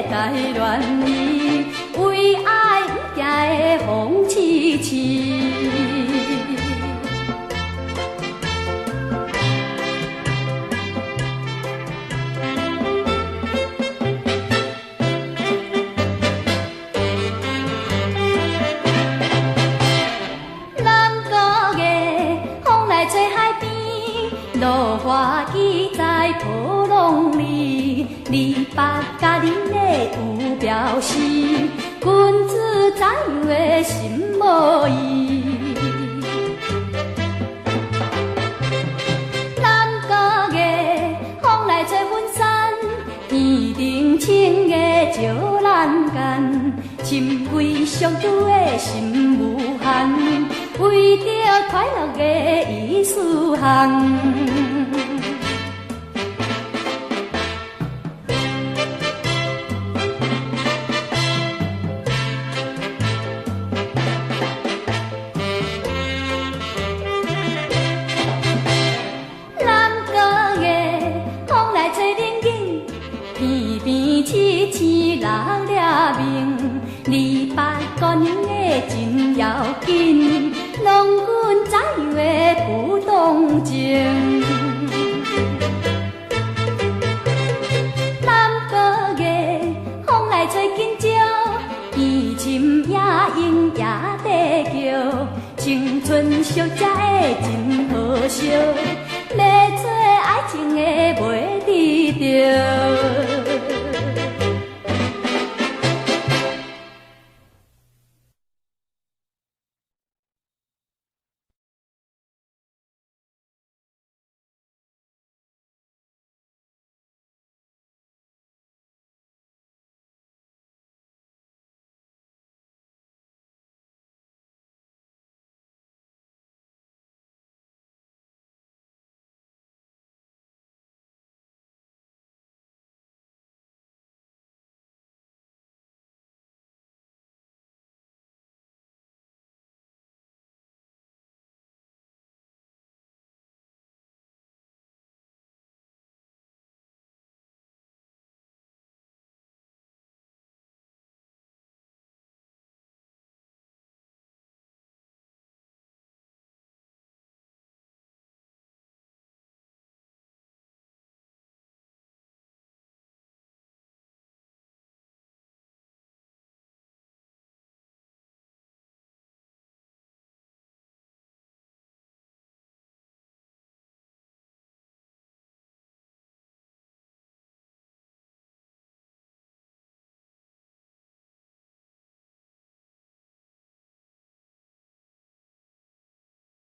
台恋意，为爱不行的风痴痴。落花枝在波浪里，你把家人的有表示，君子怎样的心无意？南国的风来吹粉衫，天顶清的照人间，深闺相拄的心无限。为着快乐的意思行，南国的风来吹冷冷，偏偏痴痴人了明，你把姑娘的真要紧。郎君怎样的不动情？南国的风来吹紧招，伊深夜莺夜地叫，青春小姐的真好笑，要做爱情的袂得着。